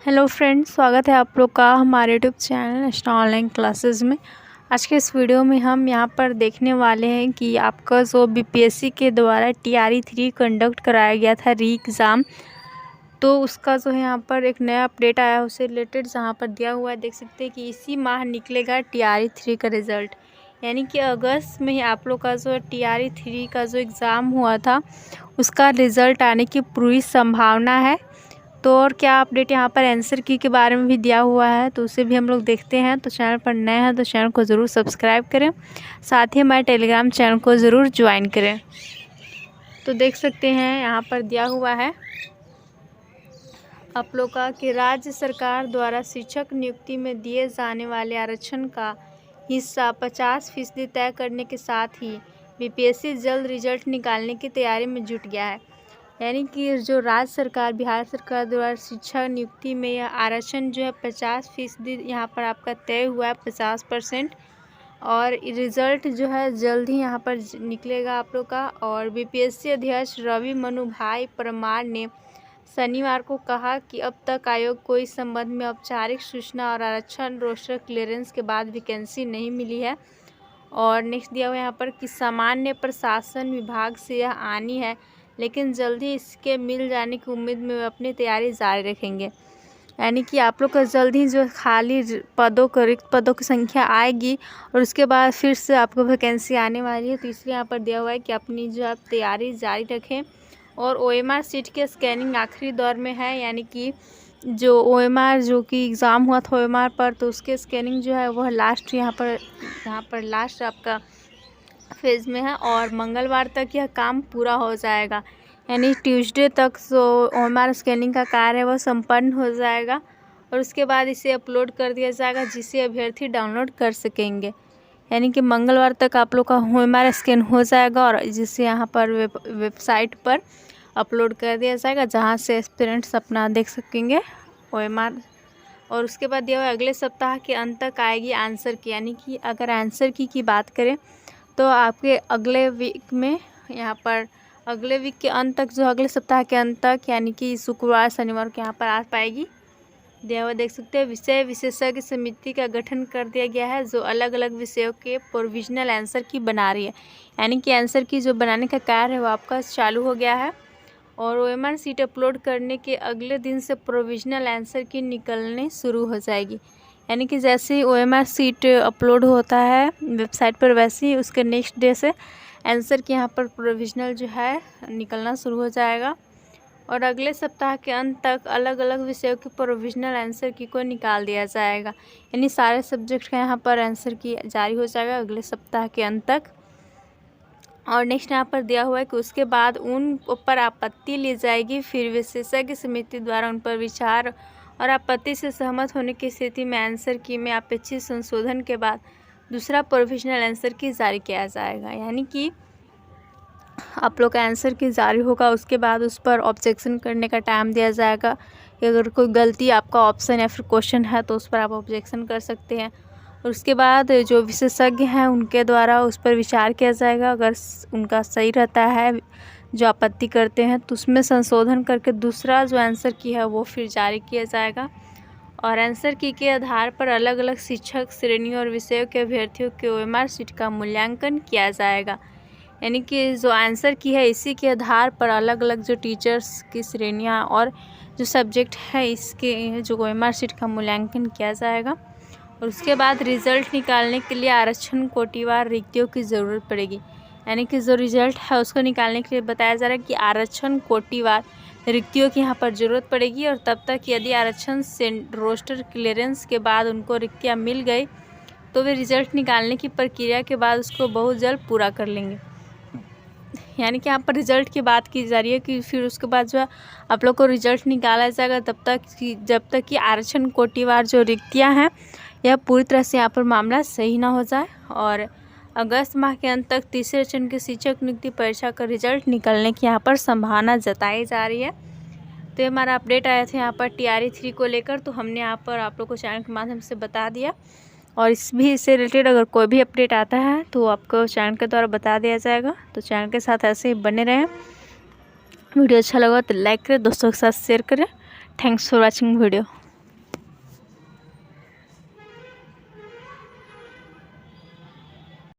Hello friends, स्वागत है आप लोग का हमारे YouTube channel national online classes में। आज के इस वीडियो में हम यहाँ पर देखने वाले हैं कि आपका जो बीपीएससी के द्वारा TRE 3 कंडक्ट कराया गया था री एग्ज़ाम, तो उसका जो है यहाँ पर एक नया अपडेट आया उससे रिलेटेड जहाँ पर दिया हुआ है। देख सकते हैं कि इसी माह निकलेगा TRE 3 का रिज़ल्ट, यानी कि अगस्त में ही आप लोग का जो TRE 3 का जो एग्ज़ाम हुआ था उसका रिज़ल्ट आने की पूरी संभावना है। तो और क्या अपडेट यहाँ पर आंसर की के बारे में भी दिया हुआ है, तो उसे भी हम लोग देखते हैं। तो चैनल पर नए हैं तो चैनल को ज़रूर सब्सक्राइब करें, साथ ही हमारे टेलीग्राम चैनल को ज़रूर ज्वाइन करें। तो देख सकते हैं यहाँ पर दिया हुआ है आप लोग का कि राज्य सरकार द्वारा शिक्षक नियुक्ति में दिए जाने वाले आरक्षण का हिस्सा 50% तय करने के साथ ही बीपीएससी जल्द रिजल्ट निकालने की तैयारी में जुट गया है। यानी कि जो राज्य सरकार बिहार सरकार द्वारा शिक्षा नियुक्ति में यह आरक्षण जो है 50% यहाँ पर आपका तय हुआ है, 50%। और रिज़ल्ट जो है जल्द ही यहाँ पर निकलेगा आप लोग का। और बीपीएससी अध्यक्ष रवि मनु भाई परमार ने शनिवार को कहा कि अब तक आयोग को इस संबंध में औपचारिक सूचना और आरक्षण रोस्टर क्लियरेंस के बाद वैकेंसी नहीं मिली है। और नेक्स्ट दिया हुआ यहाँ पर कि सामान्य प्रशासन विभाग से यह आनी है, लेकिन जल्द ही इसके मिल जाने की उम्मीद में वे अपनी तैयारी जारी रखेंगे। यानी कि आप लोग का जल्द ही जो खाली पदों को रिक्त पदों की संख्या आएगी और उसके बाद फिर से आपको वैकेंसी आने वाली है। तो इसलिए यहाँ पर दिया हुआ है कि अपनी जो आप तैयारी जारी रखें। और OMR सीट के स्कैनिंग आखिरी दौर में है, यानी कि जो OMR जो कि एग्ज़ाम हुआ था OMR पर, तो उसके स्कैनिंग जो है वह लास्ट यहाँ पर लास्ट आपका फेज़ में है। और मंगलवार तक यह काम पूरा हो जाएगा, यानी ट्यूसडे तक जो OMR स्कैनिंग का कार्य है वह संपन्न हो जाएगा। और उसके बाद इसे अपलोड कर दिया जाएगा जिसे अभ्यर्थी डाउनलोड कर सकेंगे। यानी कि मंगलवार तक आप लोग का OMR स्कैन हो जाएगा और जिसे यहाँ पर वेबसाइट पर अपलोड कर दिया जाएगा, जहाँ से एस्पिरेंट्स अपना देख सकेंगे OMR। और उसके बाद दिया हुआ अगले सप्ताह के अंत तक आएगी आंसर की। यानी कि अगर आंसर की बात करें तो आपके अगले वीक में यहाँ पर अगले वीक के अंत तक, जो अगले सप्ताह के अंत तक, यानी कि शुक्रवार शनिवार को यहाँ पर आ पाएगी। दिया हुआ देख सकते हैं विषय विशेषज्ञ समिति का गठन कर दिया गया है, जो अलग अलग विषयों के प्रोविजनल आंसर की बना रही है। यानी कि आंसर की जो बनाने का कार्य है वो आपका चालू हो गया है। और OMR सीट अपलोड करने के अगले दिन से प्रोविजनल आंसर की निकलने शुरू हो जाएगी। यानी कि जैसे ही OMR सीट अपलोड होता है वेबसाइट पर, वैसे ही उसके नेक्स्ट डे से आंसर की यहाँ पर प्रोविजनल जो है निकलना शुरू हो जाएगा। और अगले सप्ताह के अंत तक अलग अलग विषयों के प्रोविजनल आंसर की को निकाल दिया जाएगा। यानी सारे सब्जेक्ट का यहाँ पर आंसर की जारी हो जाएगा अगले सप्ताह के अंत तक। और नेक्स्ट यहाँ पर दिया हुआ है कि उसके बाद उन पर आपत्ति ली जाएगी, फिर विशेषज्ञ समिति द्वारा उन पर विचार और आपत्ति से सहमत होने की स्थिति में आंसर की में अपेक्षित संशोधन के बाद दूसरा प्रोविजनल आंसर की जारी किया जाएगा। यानी कि आप लोग का आंसर की जारी होगा, उसके बाद उस पर ऑब्जेक्शन करने का टाइम दिया जाएगा। अगर कोई गलती आपका ऑप्शन या फिर क्वेश्चन है तो उस पर आप ऑब्जेक्शन कर सकते हैं। और उसके बाद जो विशेषज्ञ हैं उनके द्वारा उस पर विचार किया जाएगा। अगर उनका सही रहता है जो आपत्ति करते हैं तो उसमें संशोधन करके दूसरा जो आंसर की है वो फिर जारी किया जाएगा। और आंसर की के आधार पर अलग अलग शिक्षक श्रेणियों और विषयों के अभ्यर्थियों के OMR सीट का मूल्यांकन किया जाएगा। यानी कि जो आंसर की है इसी के आधार पर अलग अलग जो टीचर्स की श्रेणियाँ और जो सब्जेक्ट है इसके जो OMR सीट का मूल्यांकन किया जाएगा। और उसके बाद रिज़ल्ट निकालने के लिए आरक्षण कोटिवार रिक्तियों की ज़रूरत पड़ेगी। यानी कि जो रिज़ल्ट है उसको निकालने के लिए बताया जा रहा है कि आरक्षण कोटिवार रिक्तियों की यहाँ पर ज़रूरत पड़ेगी। और तब तक यदि आरक्षण से रोस्टर क्लियरेंस के बाद उनको रिक्तियाँ मिल गई तो वे रिज़ल्ट निकालने की प्रक्रिया के बाद उसको बहुत जल्द पूरा कर लेंगे। यानी कि यहाँ पर रिज़ल्ट की बात की जा रही है कि फिर उसके बाद जो है आप लोग को रिज़ल्ट निकाला जाएगा जब तक कि आरक्षण कोटिवार जो रिक्तियाँ हैं यह पूरी तरह से यहाँ पर मामला सही ना हो जाए। और अगस्त माह के अंत तक तीसरे चरण की शिक्षक नियुक्ति परीक्षा का रिजल्ट निकलने की यहाँ पर संभावना जताई जा रही है। तो हमारा अपडेट आया था यहाँ पर TRE 3 को लेकर, तो हमने यहाँ पर आप लोग को चैनल के माध्यम से बता दिया। और इससे रिलेटेड अगर कोई भी अपडेट आता है तो आपको चैनल के द्वारा बता दिया जाएगा। तो चैनल के साथ ऐसे ही बने रहें। वीडियो अच्छा लगा तो लाइक करें, दोस्तों के साथ शेयर करें। Thanks for watching video.